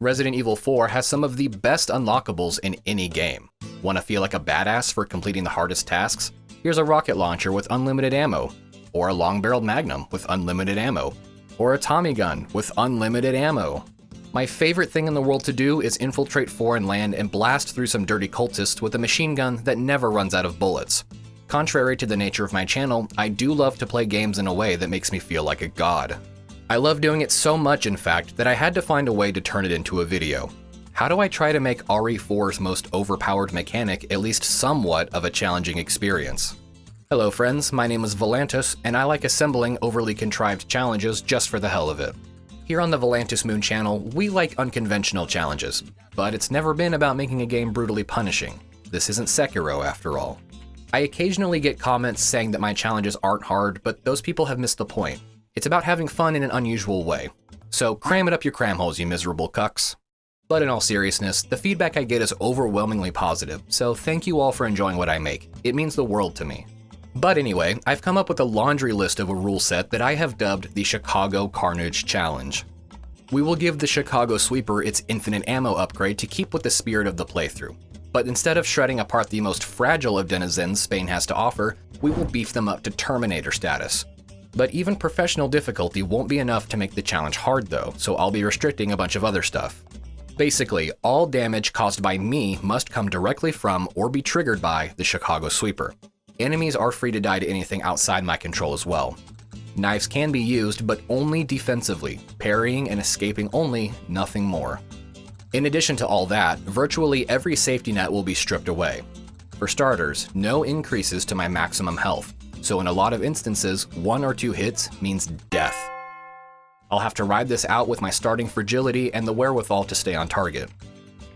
Resident Evil 4 has some of the best unlockables in any game. Want to feel like a badass for completing the hardest tasks? Here's a rocket launcher with unlimited ammo, or a long-barreled magnum with unlimited ammo, or a Tommy gun with unlimited ammo. My favorite thing in the world to do is infiltrate foreign land and blast through some dirty cultists with a machine gun that never runs out of bullets. Contrary to the nature of my channel, I do love to play games in a way that makes me feel like a god. I love doing it so much, in fact, that I had to find a way to turn it into a video. How do I try to make RE4's most overpowered mechanic at least somewhat of a challenging experience? Hello friends, my name is Volantis, and I like assembling overly contrived challenges just for the hell of it. Here on the Volantis Moon channel, we like unconventional challenges, but it's never been about making a game brutally punishing. This isn't Sekiro after all. I occasionally get comments saying that my challenges aren't hard, but those people have missed the point. It's about having fun in an unusual way. So cram it up your cram holes, you miserable cucks. But in all seriousness, the feedback I get is overwhelmingly positive, so thank you all for enjoying what I make. It means the world to me. But anyway, I've come up with a laundry list of a rule set that I have dubbed the Chicago Carnage Challenge. We will give the Chicago Sweeper its infinite ammo upgrade to keep with the spirit of the playthrough. But instead of shredding apart the most fragile of denizens Spain has to offer, we will beef them up to Terminator status. But even professional difficulty won't be enough to make the challenge hard though, so I'll be restricting a bunch of other stuff. Basically, all damage caused by me must come directly from or be triggered by the Chicago Sweeper. Enemies are free to die to anything outside my control as well. Knives can be used, but only defensively, parrying and escaping only, nothing more. In addition to all that, virtually every safety net will be stripped away. For starters, no increases to my maximum health, so in a lot of instances, 1 or 2 hits means death. I'll have to ride this out with my starting fragility and the wherewithal to stay on target.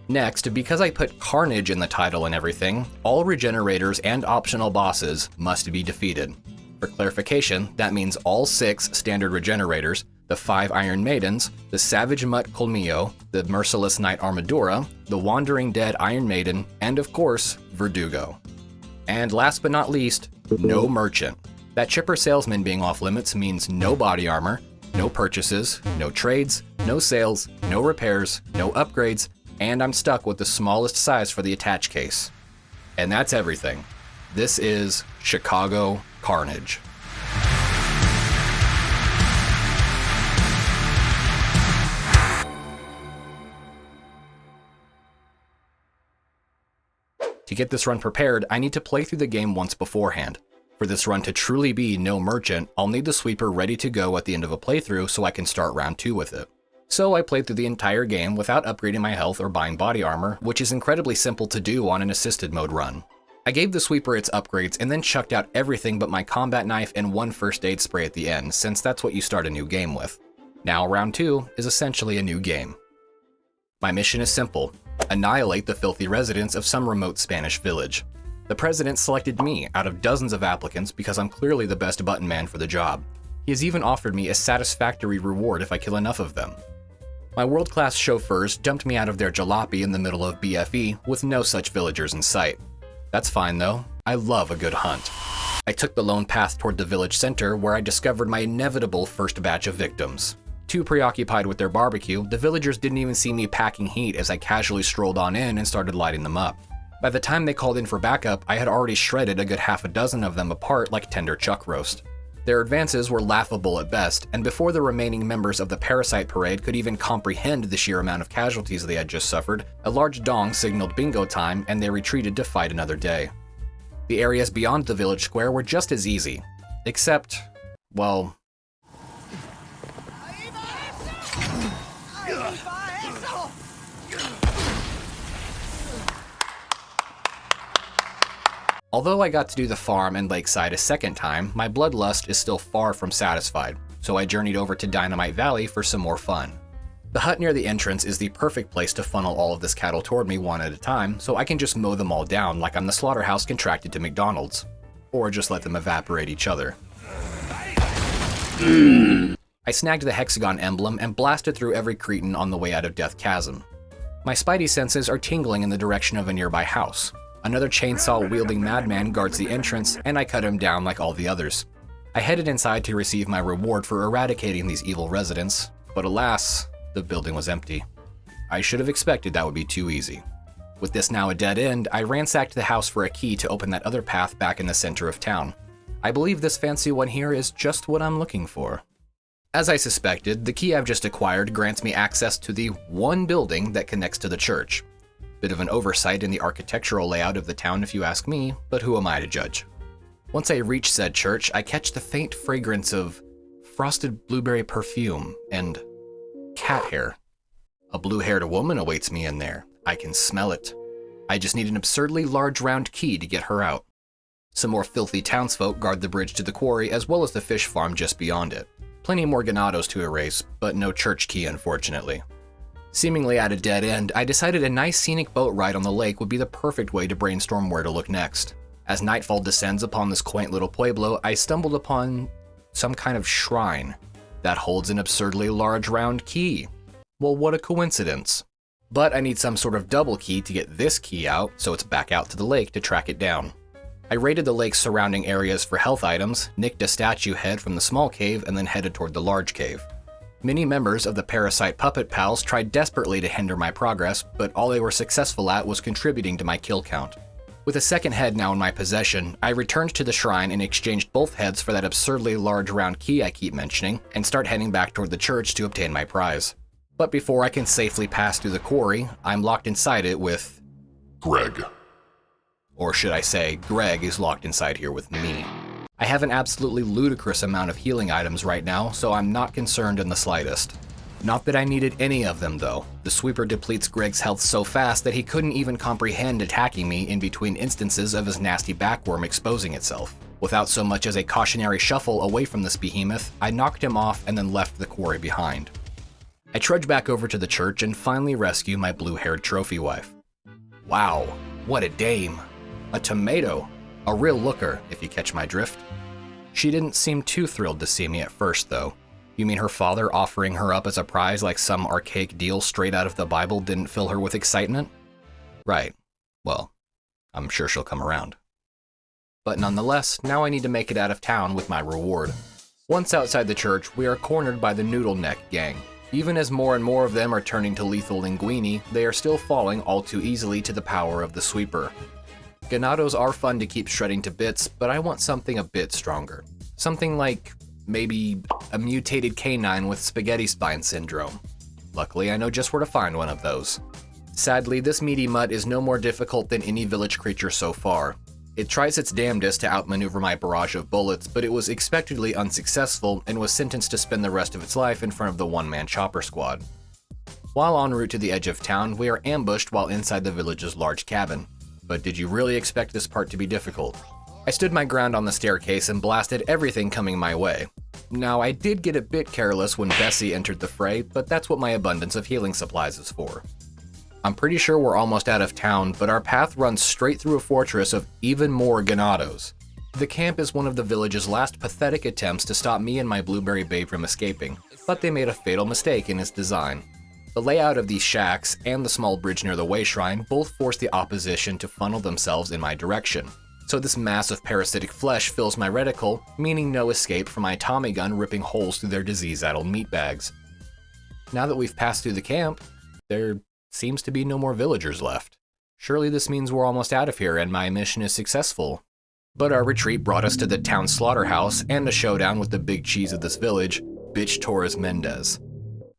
Next, because I put Carnage in the title and everything, all regenerators and optional bosses must be defeated. For clarification, that means all 6 standard regenerators, the 5 Iron Maidens, the Savage Mutt Colmillo, the Merciless Knight Armadura, the Wandering Dead Iron Maiden, and of course, Verdugo. And last but not least, no merchant. That chipper salesman being off limits means no body armor, no purchases, no trades, no sales, no repairs, no upgrades, and I'm stuck with the smallest size for the attach case. And that's everything. This is Chicago Carnage. To get this run prepared, I need to play through the game once beforehand. For this run to truly be no merchant, I'll need the sweeper ready to go at the end of a playthrough so I can start round 2 with it. So I played through the entire game without upgrading my health or buying body armor, which is incredibly simple to do on an assisted mode run. I gave the sweeper its upgrades and then chucked out everything but my combat knife and 1 first aid spray at the end, since that's what you start a new game with. Now round 2 is essentially a new game. My mission is simple: annihilate the filthy residents of some remote Spanish village. The president selected me out of dozens of applicants because I'm clearly the best button man for the job. He has even offered me a satisfactory reward if I kill enough of them. My world-class chauffeurs dumped me out of their jalopy in the middle of BFE with no such villagers in sight. That's fine though, I love a good hunt. I took the lone path toward the village center where I discovered my inevitable first batch of victims. Too preoccupied with their barbecue, the villagers didn't even see me packing heat as I casually strolled on in and started lighting them up. By the time they called in for backup, I had already shredded a good half a dozen of them apart like tender chuck roast. Their advances were laughable at best, and before the remaining members of the Parasite Parade could even comprehend the sheer amount of casualties they had just suffered, a large dong signaled bingo time and they retreated to fight another day. The areas beyond the village square were just as easy, except, well... Although I got to do the farm and lakeside a second time, my bloodlust is still far from satisfied, so I journeyed over to Dynamite Valley for some more fun. The hut near the entrance is the perfect place to funnel all of this cattle toward me one at a time, so I can just mow them all down like I'm the slaughterhouse contracted to McDonald's. Or just let them evaporate each other. I snagged the hexagon emblem and blasted through every cretin on the way out of Death Chasm. My spidey senses are tingling in the direction of a nearby house. Another chainsaw-wielding madman guards the entrance, and I cut him down like all the others. I headed inside to receive my reward for eradicating these evil residents, but alas, the building was empty. I should have expected that would be too easy. With this now a dead end, I ransacked the house for a key to open that other path back in the center of town. I believe this fancy one here is just what I'm looking for. As I suspected, the key I've just acquired grants me access to the one building that connects to the church. Bit of an oversight in the architectural layout of the town if you ask me, but who am I to judge? Once I reach said church, I catch the faint fragrance of frosted blueberry perfume and cat hair. A blue-haired woman awaits me in there. I can smell it. I just need an absurdly large round key to get her out. Some more filthy townsfolk guard the bridge to the quarry as well as the fish farm just beyond it. Plenty more ganados to erase, but no church key unfortunately. Seemingly at a dead end, I decided a nice scenic boat ride on the lake would be the perfect way to brainstorm where to look next. As nightfall descends upon this quaint little pueblo, I stumbled upon some kind of shrine that holds an absurdly large round key. Well, what a coincidence. But I need some sort of double key to get this key out, so it's back out to the lake to track it down. I raided the lake's surrounding areas for health items, nicked a statue head from the small cave, and then headed toward the large cave. Many members of the Parasite Puppet Pals tried desperately to hinder my progress, but all they were successful at was contributing to my kill count. With a second head now in my possession, I returned to the shrine and exchanged both heads for that absurdly large round key I keep mentioning, and start heading back toward the church to obtain my prize. But before I can safely pass through the quarry, I'm locked inside it with Greg. Or should I say, Greg is locked inside here with me. I have an absolutely ludicrous amount of healing items right now, so I'm not concerned in the slightest. Not that I needed any of them though. The sweeper depletes Greg's health so fast that he couldn't even comprehend attacking me in between instances of his nasty backworm exposing itself. Without so much as a cautionary shuffle away from this behemoth, I knocked him off and then left the quarry behind. I trudge back over to the church and finally rescue my blue-haired trophy wife. Wow, what a dame. A tomato. A real looker, if you catch my drift. She didn't seem too thrilled to see me at first, though. You mean her father offering her up as a prize like some archaic deal straight out of the Bible didn't fill her with excitement? Right. Well, I'm sure she'll come around. But nonetheless, now I need to make it out of town with my reward. Once outside the church, we are cornered by the Noodle Neck gang. Even as more and more of them are turning to lethal linguini, they are still falling all too easily to the power of the sweeper. Ganados are fun to keep shredding to bits, but I want something a bit stronger. Something like, maybe, a mutated canine with spaghetti spine syndrome. Luckily, I know just where to find one of those. Sadly, this meaty mutt is no more difficult than any village creature so far. It tries its damnedest to outmaneuver my barrage of bullets, but it was expectedly unsuccessful and was sentenced to spend the rest of its life in front of the one-man chopper squad. While en route to the edge of town, we are ambushed while inside the village's large cabin. But did you really expect this part to be difficult? I stood my ground on the staircase and blasted everything coming my way. Now, I did get a bit careless when Bessie entered the fray, but that's what my abundance of healing supplies is for. I'm pretty sure we're almost out of town, but our path runs straight through a fortress of even more ganados. The camp is one of the village's last pathetic attempts to stop me and my blueberry babe from escaping, but they made a fatal mistake in its design. The layout of these shacks and the small bridge near the way shrine both force the opposition to funnel themselves in my direction. So this mass of parasitic flesh fills my reticle, meaning no escape from my Tommy gun ripping holes through their disease-addled meat bags. Now that we've passed through the camp, there seems to be no more villagers left. Surely this means we're almost out of here and my mission is successful. But our retreat brought us to the town slaughterhouse and a showdown with the big cheese of this village, Bitch Torres Mendez.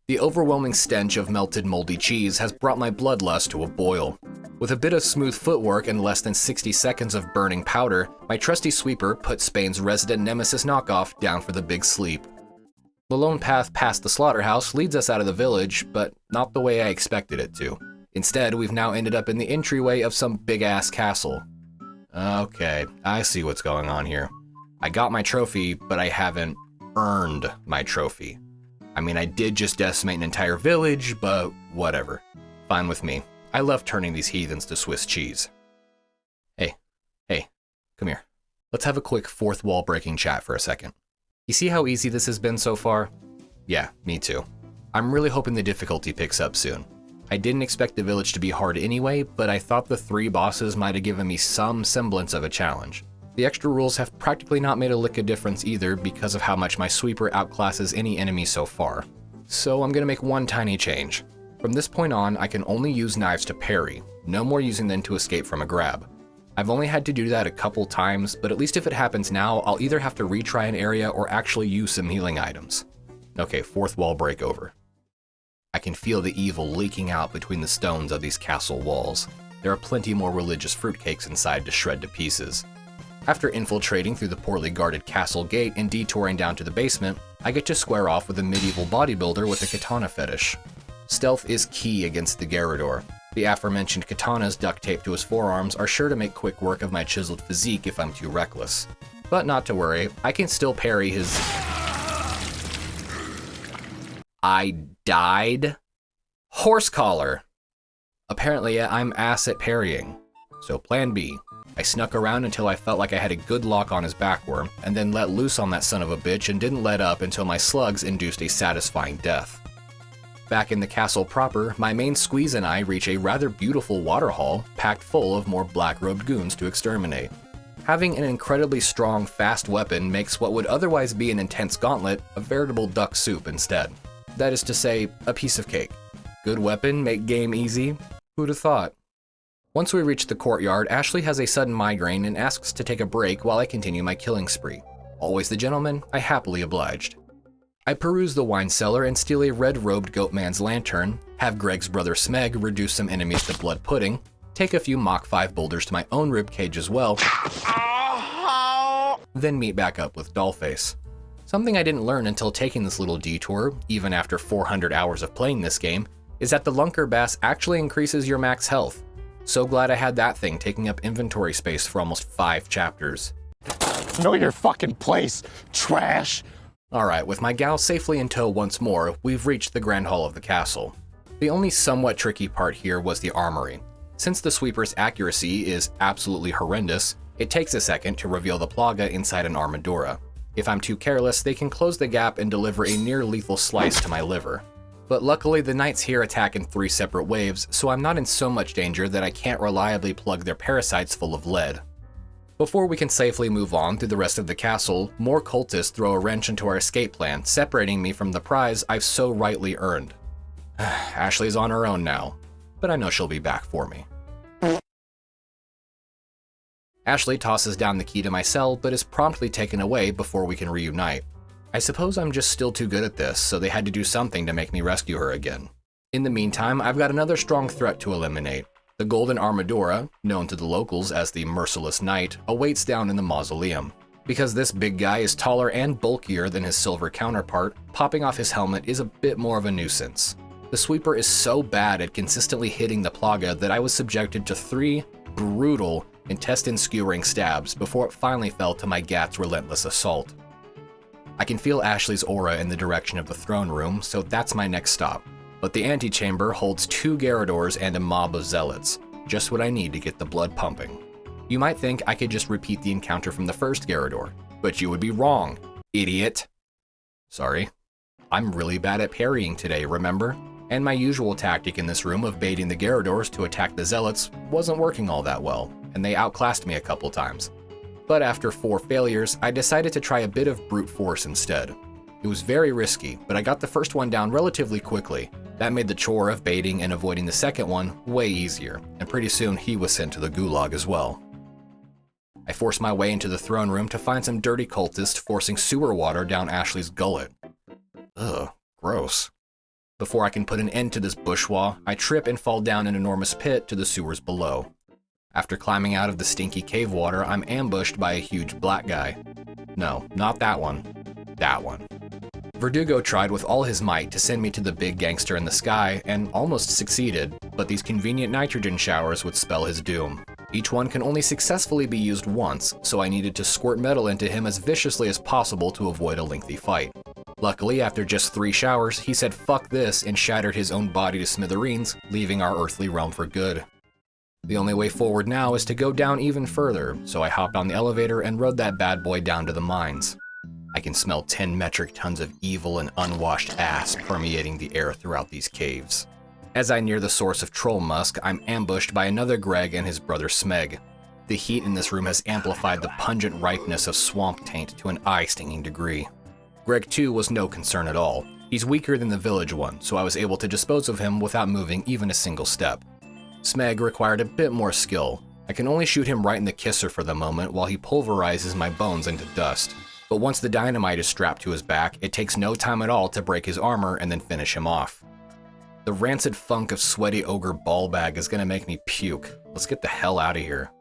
The overwhelming stench of melted moldy cheese has brought my bloodlust to a boil. With a bit of smooth footwork and less than 60 seconds of burning powder, my trusty sweeper put Spain's resident nemesis knockoff down for the big sleep. The lone path past the slaughterhouse leads us out of the village, but not the way I expected it to. Instead, we've now ended up in the entryway of some big-ass castle. Okay, I see what's going on here. I got my trophy, but I haven't earned my trophy. I mean, I did just decimate an entire village, but whatever. Fine with me. I love turning these heathens to Swiss cheese. Hey, come here. Let's have a quick fourth wall breaking chat for a second. You see how easy this has been so far? Yeah, me too. I'm really hoping the difficulty picks up soon. I didn't expect the village to be hard anyway, but I thought the 3 bosses might have given me some semblance of a challenge. The extra rules have practically not made a lick of difference either because of how much my sweeper outclasses any enemy so far. So I'm gonna make one tiny change. From this point on, I can only use knives to parry, no more using them to escape from a grab. I've only had to do that a couple times, but at least if it happens now, I'll either have to retry an area or actually use some healing items. Okay, fourth wall break over. I can feel the evil leaking out between the stones of these castle walls. There are plenty more religious fruitcakes inside to shred to pieces. After infiltrating through the poorly guarded castle gate and detouring down to the basement, I get to square off with a medieval bodybuilder with a katana fetish. Stealth is key against the Garrador. The aforementioned katanas duct taped to his forearms are sure to make quick work of my chiseled physique if I'm too reckless. But not to worry, I can still parry his... I died? Horse collar! Apparently, I'm ass at parrying. So plan B. I snuck around until I felt like I had a good lock on his backworm, and then let loose on that son of a bitch and didn't let up until my slugs induced a satisfying death. Back in the castle proper, my main squeeze and I reach a rather beautiful water hall packed full of more black-robed goons to exterminate. Having an incredibly strong, fast weapon makes what would otherwise be an intense gauntlet a veritable duck soup instead. That is to say, a piece of cake. Good weapon, make game easy? Who'd have thought? Once we reach the courtyard, Ashley has a sudden migraine and asks to take a break while I continue my killing spree. Always the gentleman, I happily obliged. I peruse the wine cellar and steal a red-robed goatman's lantern, have Greg's brother Smeg reduce some enemies to blood pudding, take a few Mach 5 boulders to my own ribcage as well, then meet back up with Dollface. Something I didn't learn until taking this little detour, even after 400 hours of playing this game, is that the Lunker Bass actually increases your max health. So glad I had that thing taking up inventory space for almost 5 chapters. Know your fucking place, trash! Alright, with my gal safely in tow once more, we've reached the Grand Hall of the castle. The only somewhat tricky part here was the armory. Since the sweeper's accuracy is absolutely horrendous, it takes a second to reveal the plaga inside an armadura. If I'm too careless, they can close the gap and deliver a near-lethal slice to my liver. But luckily the knights here attack in 3 separate waves, so I'm not in so much danger that I can't reliably plug their parasites full of lead. Before we can safely move on through the rest of the castle, more cultists throw a wrench into our escape plan, separating me from the prize I've so rightly earned. Ashley's on her own now, but I know she'll be back for me. Ashley tosses down the key to my cell, but is promptly taken away before we can reunite. I suppose I'm just still too good at this, so they had to do something to make me rescue her again. In the meantime, I've got another strong threat to eliminate. The Golden Armadura, known to the locals as the Merciless Knight, awaits down in the mausoleum. Because this big guy is taller and bulkier than his silver counterpart, popping off his helmet is a bit more of a nuisance. The sweeper is so bad at consistently hitting the plaga that I was subjected to 3 brutal, intestine-skewering stabs before it finally fell to my Gat's relentless assault. I can feel Ashley's aura in the direction of the throne room, so that's my next stop. But the antechamber holds 2 Garradors and a mob of zealots, just what I need to get the blood pumping. You might think I could just repeat the encounter from the first Garrador, but you would be wrong, idiot. Sorry. I'm really bad at parrying today, remember? And my usual tactic in this room of baiting the Garradors to attack the zealots wasn't working all that well, and they outclassed me a couple times. But after 4 failures, I decided to try a bit of brute force instead. It was very risky, but I got the first one down relatively quickly. That made the chore of baiting and avoiding the second one way easier, and pretty soon he was sent to the gulag as well. I forced my way into the throne room to find some dirty cultists forcing sewer water down Ashley's gullet. Ugh, gross. Before I can put an end to this bourgeois, I trip and fall down an enormous pit to the sewers below. After climbing out of the stinky cave water, I'm ambushed by a huge black guy. No, not that one. That one. Verdugo tried with all his might to send me to the big gangster in the sky, and almost succeeded, but these convenient nitrogen showers would spell his doom. Each one can only successfully be used once, so I needed to squirt metal into him as viciously as possible to avoid a lengthy fight. Luckily, after just 3 showers, he said fuck this and shattered his own body to smithereens, leaving our earthly realm for good. The only way forward now is to go down even further, so I hopped on the elevator and rode that bad boy down to the mines. I can smell 10 metric tons of evil and unwashed ass permeating the air throughout these caves. As I near the source of troll musk, I'm ambushed by another Greg and his brother Smeg. The heat in this room has amplified the pungent ripeness of swamp taint to an eye-stinging degree. Greg too was no concern at all. He's weaker than the village one, so I was able to dispose of him without moving even a single step. Smeg required a bit more skill. I can only shoot him right in the kisser for the moment while he pulverizes my bones into dust. But once the dynamite is strapped to his back, it takes no time at all to break his armor and then finish him off. The rancid funk of sweaty ogre ball bag is gonna make me puke. Let's get the hell out of here.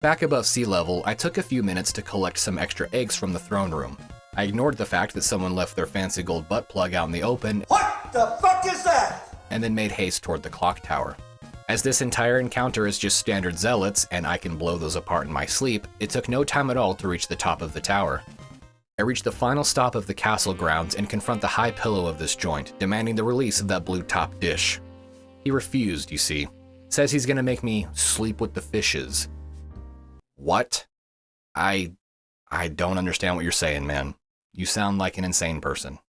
Back above sea level, I took a few minutes to collect some extra eggs from the throne room. I ignored the fact that someone left their fancy gold butt plug out in the open. What the fuck is that? And then made haste toward the clock tower. As this entire encounter is just standard zealots, and I can blow those apart in my sleep, it took no time at all to reach the top of the tower. I reach the final stop of the castle grounds and confront the high pillow of this joint, demanding the release of that blue top dish. He refused, you see. Says he's gonna make me sleep with the fishes. What? I don't understand what you're saying, man. You sound like an insane person.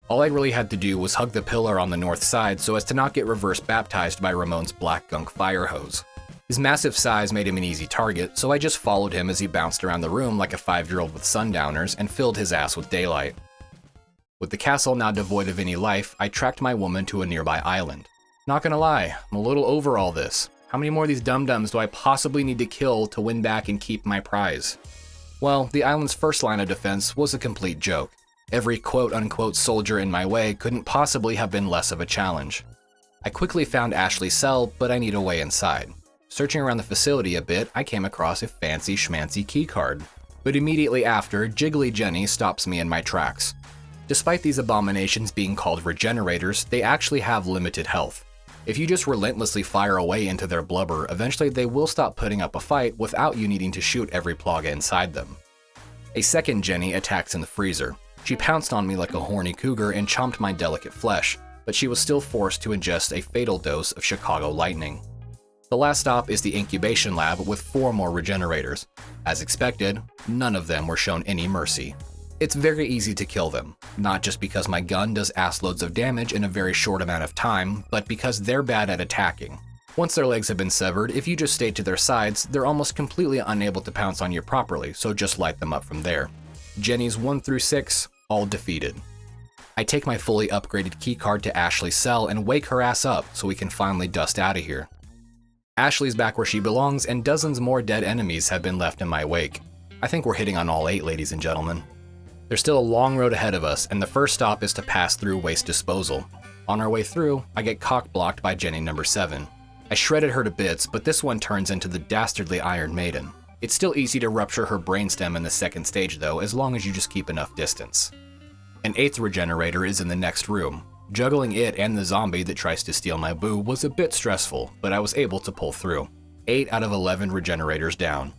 All I really had to do was hug the pillar on the north side so as to not get reverse baptized by Ramon's black gunk fire hose. His massive size made him an easy target, so I just followed him as he bounced around the room like a 5-year-old with sundowners and filled his ass with daylight. With the castle now devoid of any life, I tracked my woman to a nearby island. Not gonna lie, I'm a little over all this. How many more of these dum-dums do I possibly need to kill to win back and keep my prize? Well, the island's first line of defense was a complete joke. Every quote-unquote soldier in my way couldn't possibly have been less of a challenge. I quickly found Ashley's cell, but I need a way inside. Searching around the facility a bit, I came across a fancy schmancy keycard. But immediately after, Jiggly Jenny stops me in my tracks. Despite these abominations being called regenerators, they actually have limited health. If you just relentlessly fire away into their blubber, eventually they will stop putting up a fight without you needing to shoot every plaga inside them. A second Jenny attacks in the freezer. She pounced on me like a horny cougar and chomped my delicate flesh, but she was still forced to ingest a fatal dose of Chicago lightning. The last stop is the incubation lab with 4 more regenerators. As expected, none of them were shown any mercy. It's very easy to kill them, not just because my gun does assloads of damage in a very short amount of time, but because they're bad at attacking. Once their legs have been severed, if you just stay to their sides, they're almost completely unable to pounce on you properly, so just light them up from there. Jennies 1 through 6, all defeated. I take my fully upgraded keycard to Ashley's cell and wake her ass up so we can finally dust out of here. Ashley's back where she belongs, and dozens more dead enemies have been left in my wake. I think we're hitting on all 8, ladies and gentlemen. There's still a long road ahead of us, and the first stop is to pass through waste disposal. On our way through, I get cock-blocked by Jenny number 7. I shredded her to bits, but this one turns into the dastardly Iron Maiden. It's still easy to rupture her brainstem in the second stage though, as long as you just keep enough distance. An 8th regenerator is in the next room. Juggling it and the zombie that tries to steal my boo was a bit stressful, but I was able to pull through. 8 out of 11 regenerators down.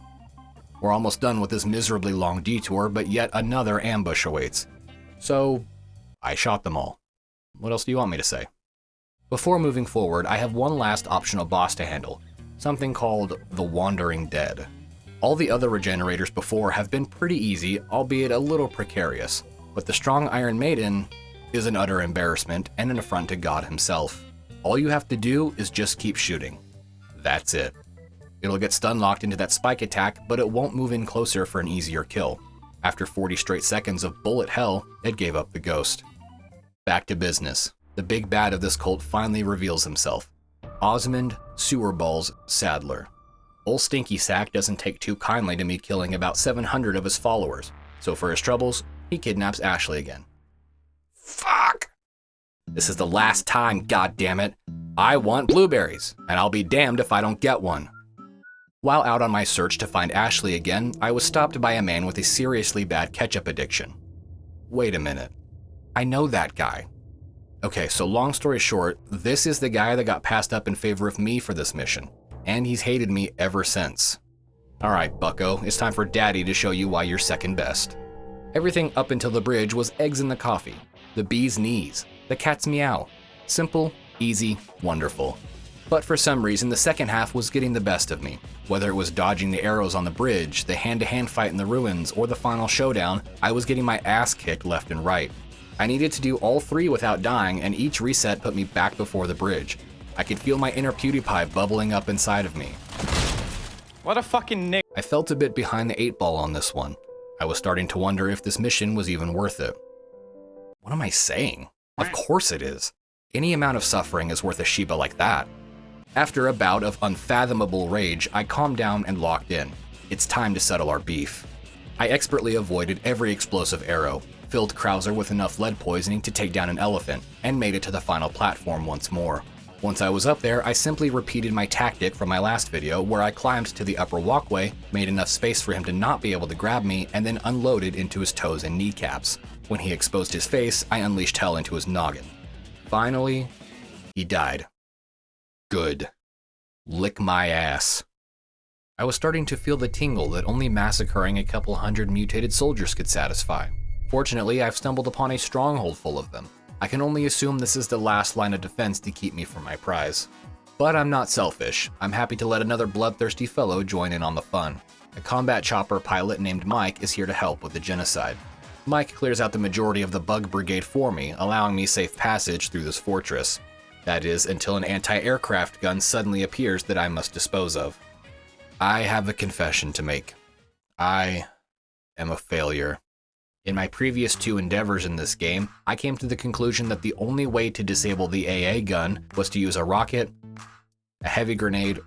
We're almost done with this miserably long detour, but yet another ambush awaits. So, I shot them all. What else do you want me to say? Before moving forward, I have one last optional boss to handle, something called the Wandering Dead. All the other regenerators before have been pretty easy, albeit a little precarious, but the strong Iron Maiden is an utter embarrassment and an affront to God himself. All you have to do is just keep shooting. That's it. It'll get stun locked into that spike attack, but it won't move in closer for an easier kill. After 40 straight seconds of bullet hell, it gave up the ghost. Back to business. The big bad of this cult finally reveals himself. Osmond Sewerballs Sadler. Old Stinky Sack doesn't take too kindly to me killing about 700 of his followers, so for his troubles, he kidnaps Ashley again. Fuck! This is the last time, goddammit. I want blueberries, and I'll be damned if I don't get one. While out on my search to find Ashley again, I was stopped by a man with a seriously bad ketchup addiction. Wait a minute. I know that guy. Okay, so long story short, this is the guy that got passed up in favor of me for this mission, and he's hated me ever since. Alright, bucko, it's time for Daddy to show you why you're second best. Everything up until the bridge was eggs in the coffee, the bee's knees, the cat's meow. Simple, easy, wonderful. But for some reason, the second half was getting the best of me. Whether it was dodging the arrows on the bridge, the hand-to-hand fight in the ruins, or the final showdown, I was getting my ass kicked left and right. I needed to do all 3 without dying, and each reset put me back before the bridge. I could feel my inner PewDiePie bubbling up inside of me. What a fucking nick. I felt a bit behind the 8 ball on this one. I was starting to wonder if this mission was even worth it. What am I saying? Of course it is. Any amount of suffering is worth a Shiba like that. After a bout of unfathomable rage, I calmed down and locked in. It's time to settle our beef. I expertly avoided every explosive arrow, filled Krauser with enough lead poisoning to take down an elephant, and made it to the final platform once more. Once I was up there, I simply repeated my tactic from my last video where I climbed to the upper walkway, made enough space for him to not be able to grab me, and then unloaded into his toes and kneecaps. When he exposed his face, I unleashed hell into his noggin. Finally, he died. Good. Lick my ass. I was starting to feel the tingle that only massacring a couple hundred mutated soldiers could satisfy. Fortunately, I've stumbled upon a stronghold full of them. I can only assume this is the last line of defense to keep me from my prize. But I'm not selfish. I'm happy to let another bloodthirsty fellow join in on the fun. A combat chopper pilot named Mike is here to help with the genocide. Mike clears out the majority of the bug brigade for me, allowing me safe passage through this fortress. That is, until an anti-aircraft gun suddenly appears that I must dispose of. I have a confession to make. I am a failure. In my previous 2 endeavors in this game, I came to the conclusion that the only way to disable the AA gun was to use a rocket, a heavy grenade,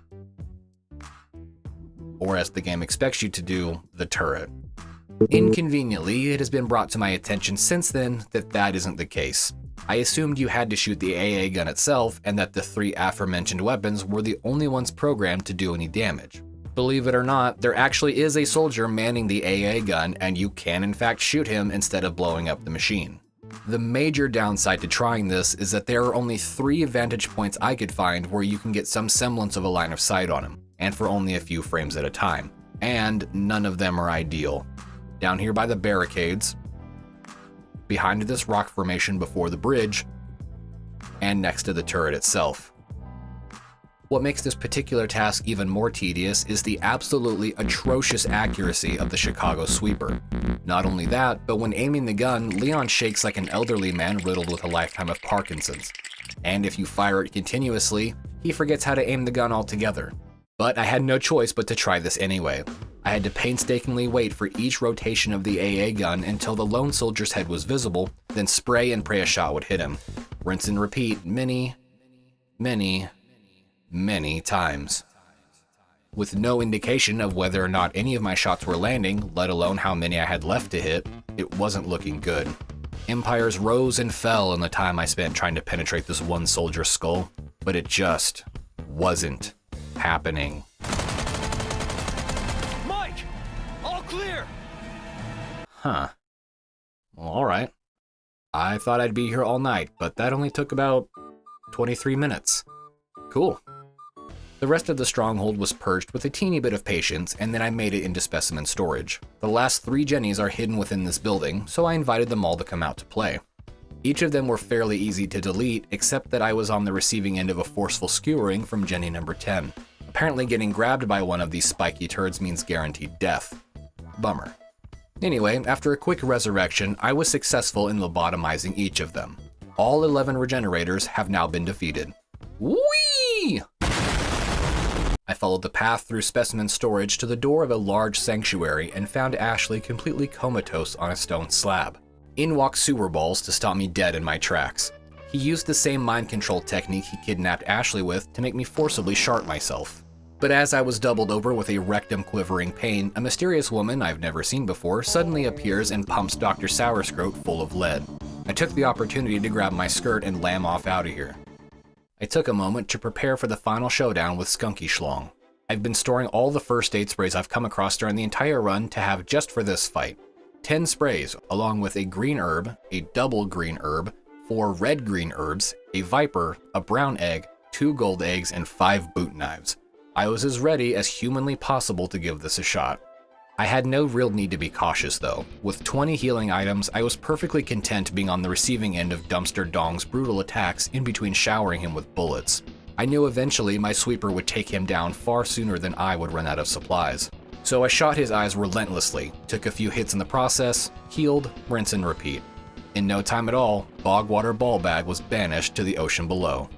or as the game expects you to do, the turret. Inconveniently, it has been brought to my attention since then that that isn't the case. I assumed you had to shoot the AA gun itself and that the 3 aforementioned weapons were the only ones programmed to do any damage. Believe it or not, there actually is a soldier manning the AA gun and you can in fact shoot him instead of blowing up the machine. The major downside to trying this is that there are only 3 vantage points I could find where you can get some semblance of a line of sight on him, and for only a few frames at a time. And none of them are ideal. Down here by the barricades, behind this rock formation before the bridge, and next to the turret itself. What makes this particular task even more tedious is the absolutely atrocious accuracy of the Chicago sweeper. Not only that, but when aiming the gun, Leon shakes like an elderly man riddled with a lifetime of Parkinson's. And if you fire it continuously, he forgets how to aim the gun altogether. But I had no choice but to try this anyway. I had to painstakingly wait for each rotation of the AA gun until the lone soldier's head was visible, then spray and pray a shot would hit him. Rinse and repeat many times. With no indication of whether or not any of my shots were landing, let alone how many I had left to hit, it wasn't looking good. Empires rose and fell in the time I spent trying to penetrate this one soldier's skull, but it just wasn't happening. Mike! All clear! Huh. Well, alright. I thought I'd be here all night, but that only took about 23 minutes. Cool. The rest of the stronghold was purged with a teeny bit of patience, and then I made it into specimen storage. The last 3 Jennies are hidden within this building, so I invited them all to come out to play. Each of them were fairly easy to delete, except that I was on the receiving end of a forceful skewering from Jenny number 10. Apparently getting grabbed by one of these spiky turds means guaranteed death. Bummer. Anyway, after a quick resurrection, I was successful in lobotomizing each of them. All 11 regenerators have now been defeated. Whee! I followed the path through specimen storage to the door of a large sanctuary and found Ashley completely comatose on a stone slab. In walked Sewer Balls to stop me dead in my tracks. He used the same mind control technique he kidnapped Ashley with to make me forcibly shart myself. But as I was doubled over with a rectum quivering pain, a mysterious woman I've never seen before suddenly appears and pumps Dr. Sourscroat full of lead. I took the opportunity to grab my skirt and lamb off out of here. I took a moment to prepare for the final showdown with Skunky Schlong. I've been storing all the first aid sprays I've come across during the entire run to have just for this fight. 10 sprays, along with a green herb, a double green herb, 4 red green herbs, a viper, a brown egg, 2 gold eggs, and 5 boot knives. I was as ready as humanly possible to give this a shot. I had no real need to be cautious though. With 20 healing items, I was perfectly content being on the receiving end of Dumpster Dong's brutal attacks in between showering him with bullets. I knew eventually my sweeper would take him down far sooner than I would run out of supplies. So I shot his eyes relentlessly, took a few hits in the process, healed, rinse and repeat. In no time at all, Bogwater Ballbag was banished to the ocean below.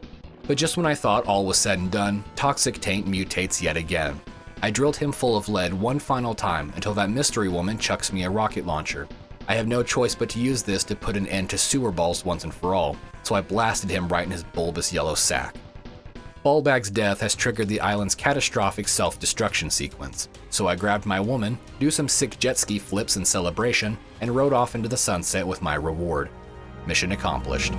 But just when I thought all was said and done, Toxic Taint mutates yet again. I drilled him full of lead one final time until that mystery woman chucks me a rocket launcher. I have no choice but to use this to put an end to sewer balls once and for all, so I blasted him right in his bulbous yellow sack. Ballbag's death has triggered the island's catastrophic self-destruction sequence, so I grabbed my woman, do some sick jet ski flips in celebration, and rode off into the sunset with my reward. Mission accomplished.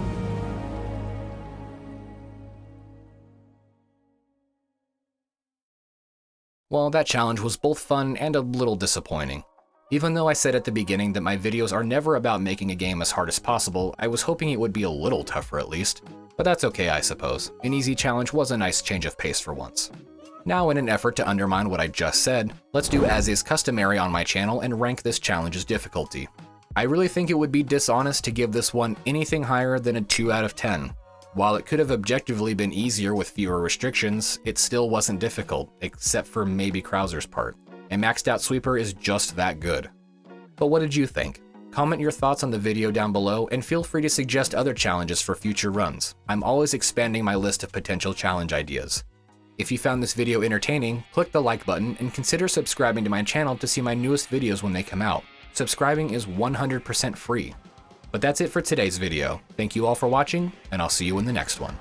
Well, that challenge was both fun and a little disappointing. Even though I said at the beginning that my videos are never about making a game as hard as possible, I was hoping it would be a little tougher at least. But that's okay, I suppose. An easy challenge was a nice change of pace for once. Now, in an effort to undermine what I just said, let's do as is customary on my channel and rank this challenge's difficulty. I really think it would be dishonest to give this one anything higher than a 2 out of 10. While it could have objectively been easier with fewer restrictions, it still wasn't difficult, except for maybe Krauser's part. A maxed out sweeper is just that good. But what did you think? Comment your thoughts on the video down below and feel free to suggest other challenges for future runs. I'm always expanding my list of potential challenge ideas. If you found this video entertaining, click the like button and consider subscribing to my channel to see my newest videos when they come out. Subscribing is 100% free. But that's it for today's video. Thank you all for watching, and I'll see you in the next one.